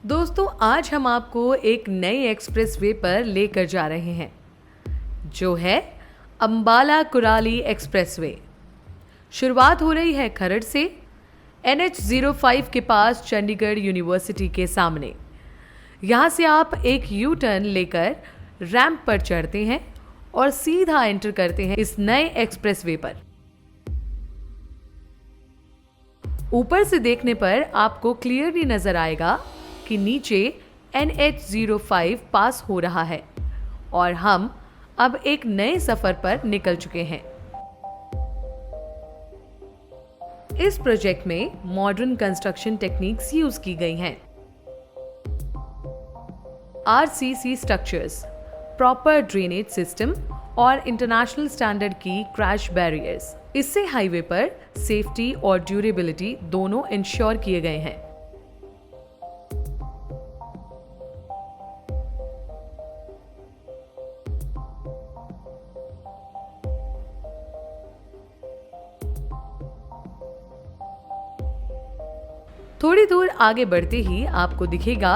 दोस्तों, आज हम आपको एक नई एक्सप्रेसवे पर लेकर जा रहे हैं जो है अंबाला कुराली एक्सप्रेसवे। शुरुआत हो रही है खरड़ से NH05 के पास चंडीगढ़ यूनिवर्सिटी के सामने। यहाँ से आप एक यू टर्न लेकर रैंप पर चढ़ते हैं और सीधा एंटर करते हैं इस नए एक्सप्रेसवे पर। ऊपर से देखने पर आपको क्लियरली नजर आएगा कि नीचे NH05 पास हो रहा है और हम अब एक नए सफर पर निकल चुके हैं। इस प्रोजेक्ट में मॉडर्न कंस्ट्रक्शन टेक्निक्स यूज की गई हैं। RCC structures, proper drainage system और इंटरनेशनल स्टैंडर्ड की क्रैश बैरियर्स। इससे हाईवे पर सेफ्टी और ड्यूरेबिलिटी दोनों इंश्योर किए गए हैं। थोड़ी दूर आगे बढ़ते ही आपको दिखेगा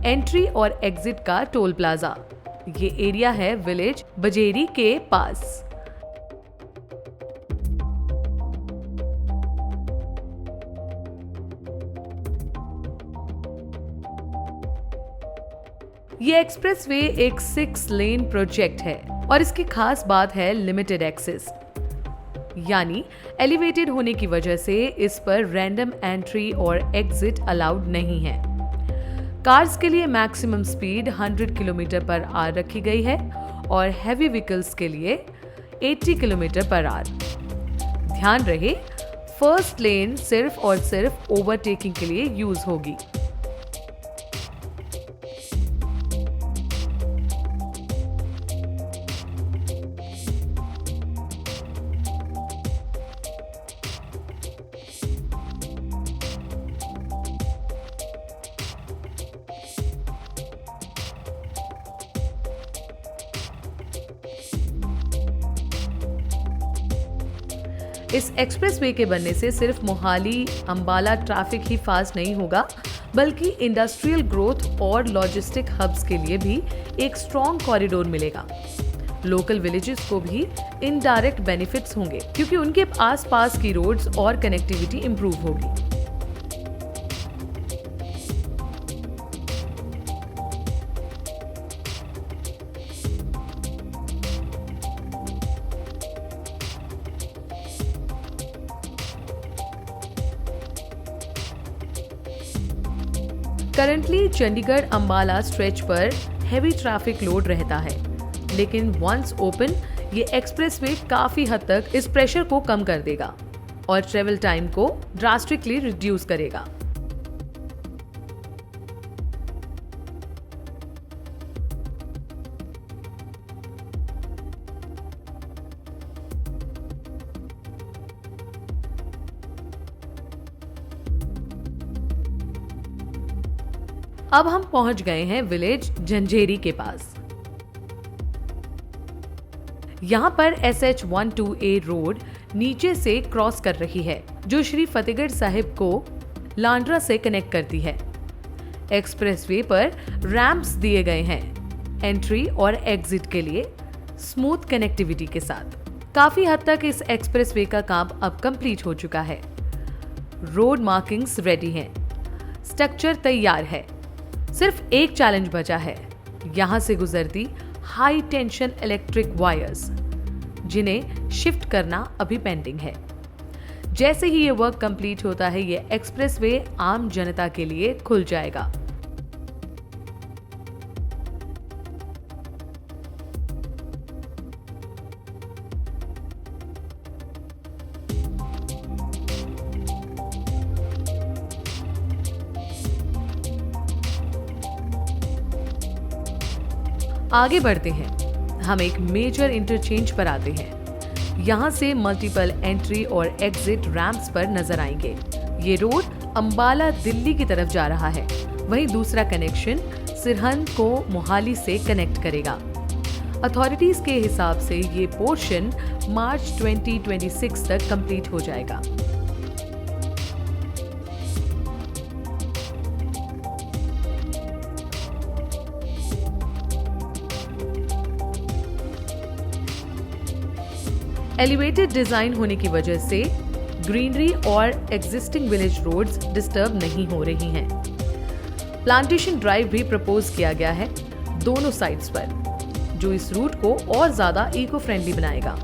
एंट्री और एग्जिट का टोल प्लाजा। ये एरिया है विलेज बजेरी के पास। ये एक्सप्रेसवे एक 6 लेन प्रोजेक्ट है और इसकी खास बात है लिमिटेड एक्सेस, यानी एलिवेटेड होने की वजह से इस पर रैंडम एंट्री और एग्जिट अलाउड नहीं है। कार्स के लिए maximum speed 100 kilometre per hour रखी गई है और हैवी व्हीकल्स के लिए 80 किलोमीटर पर आवर। ध्यान रहे, फर्स्ट लेन सिर्फ और सिर्फ ओवरटेकिंग के लिए यूज होगी। इस एक्सप्रेसवे के बनने से सिर्फ मोहाली अंबाला ट्रैफिक ही फास्ट नहीं होगा, बल्कि इंडस्ट्रियल ग्रोथ और लॉजिस्टिक हब्स के लिए भी एक स्ट्रॉन्ग कॉरिडोर मिलेगा। लोकल विलेजेस को भी इनडायरेक्ट बेनिफिट्स होंगे क्योंकि उनके आसपास की रोड्स और कनेक्टिविटी इंप्रूव होगी। करंटली चंडीगढ़ अंबाला स्ट्रेच पर हैवी ट्रैफिक लोड रहता है, लेकिन वंस ओपन ये एक्सप्रेसवे काफी हद तक इस प्रेशर को कम कर देगा और ट्रेवल टाइम को ड्रास्टिकली रिड्यूस करेगा। अब हम पहुंच गए हैं विलेज झंझेरी के पास। यहां पर SH12A रोड नीचे से क्रॉस कर रही है, जो श्री फतेहगढ़ साहिब को लांड्रा से कनेक्ट करती है। एक्सप्रेसवे पर रैंप्स दिए गए हैं एंट्री और एग्जिट के लिए, स्मूथ कनेक्टिविटी के साथ। काफी हद तक इस एक्सप्रेसवे का काम अब कंप्लीट हो चुका है। रोड मार्किंग्स रेडी हैं, स्ट्रक्चर तैयार है। सिर्फ एक चैलेंज बचा है, यहां से गुजरती हाई टेंशन इलेक्ट्रिक वायर्स, जिन्हें शिफ्ट करना अभी पेंडिंग है। जैसे ही ये वर्क कंप्लीट होता है, ये एक्सप्रेसवे आम जनता के लिए खुल जाएगा। आगे बढ़ते हैं, हम एक मेजर इंटरचेंज पर आते हैं। यहाँ से मल्टीपल एंट्री और एग्जिट रैंप्स पर नजर आएंगे। ये रोड अंबाला दिल्ली की तरफ जा रहा है, वहीं दूसरा कनेक्शन सिरहंद को मोहाली से कनेक्ट करेगा। अथॉरिटीज के हिसाब से ये पोर्शन मार्च 2026 तक कंप्लीट हो जाएगा। एलिवेटेड डिजाइन होने की वजह से ग्रीनरी और एग्जिस्टिंग विलेज रोड्स डिस्टर्ब नहीं हो रही हैं। प्लांटेशन ड्राइव भी प्रपोज किया गया है दोनों साइड्स पर, जो इस रूट को और ज्यादा इको फ्रेंडली बनाएगा।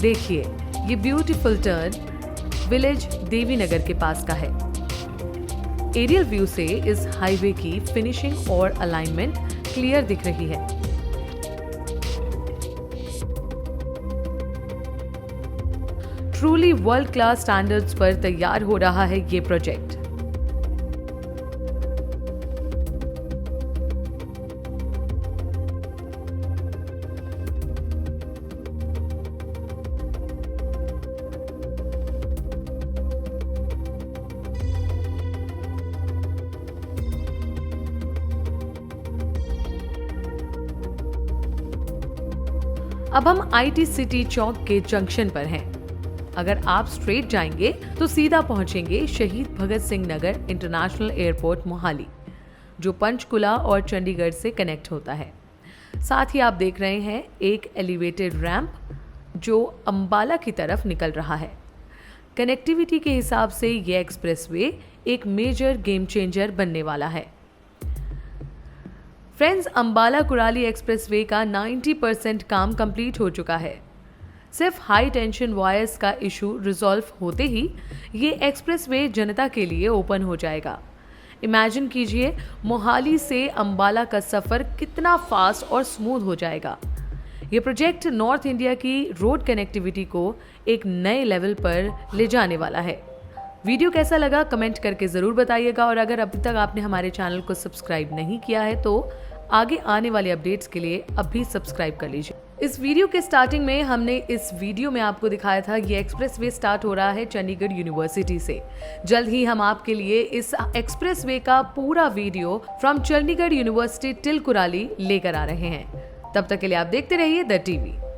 देखिए, ये ब्यूटीफुल टर्न विलेज देवीनगर के पास का है। एरियल व्यू से इस हाईवे की फिनिशिंग और अलाइनमेंट क्लियर दिख रही है। ट्रूली वर्ल्ड क्लास स्टैंडर्ड्स पर तैयार हो रहा है ये प्रोजेक्ट। अब हम IT सिटी चौक के जंक्शन पर हैं। अगर आप स्ट्रेट जाएंगे तो सीधा पहुंचेंगे शहीद भगत सिंह नगर इंटरनेशनल एयरपोर्ट मोहाली, जो पंचकुला और चंडीगढ़ से कनेक्ट होता है। साथ ही आप देख रहे हैं एक एलिवेटेड रैंप जो अंबाला की तरफ निकल रहा है। कनेक्टिविटी के हिसाब से ये एक्सप्रेसवे एक मेजर गेम चेंजर बनने वाला है। फ्रेंड्स, अंबाला कुराली एक्सप्रेसवे का 90% काम कंप्लीट हो चुका है। सिर्फ हाई टेंशन वायर्स का इशू रिजॉल्व होते ही ये एक्सप्रेसवे जनता के लिए ओपन हो जाएगा। इमेजिन कीजिए, मोहाली से अंबाला का सफ़र कितना फास्ट और स्मूथ हो जाएगा। ये प्रोजेक्ट नॉर्थ इंडिया की रोड कनेक्टिविटी को एक नए लेवल पर ले जाने वाला है। वीडियो कैसा लगा कमेंट करके ज़रूर बताइएगा, और अगर अभी तक आपने हमारे चैनल को सब्सक्राइब नहीं किया है तो आगे आने वाले अपडेट्स के लिए अभी सब्सक्राइब कर लीजिए। इस वीडियो के स्टार्टिंग में हमने इस वीडियो में आपको दिखाया था ये एक्सप्रेसवे स्टार्ट हो रहा है चंडीगढ़ यूनिवर्सिटी से। जल्द ही हम आपके लिए इस एक्सप्रेसवे का पूरा video from Chandigarh university till Kurali लेकर आ रहे हैं। तब तक के लिए आप देखते रहिए द टीवी।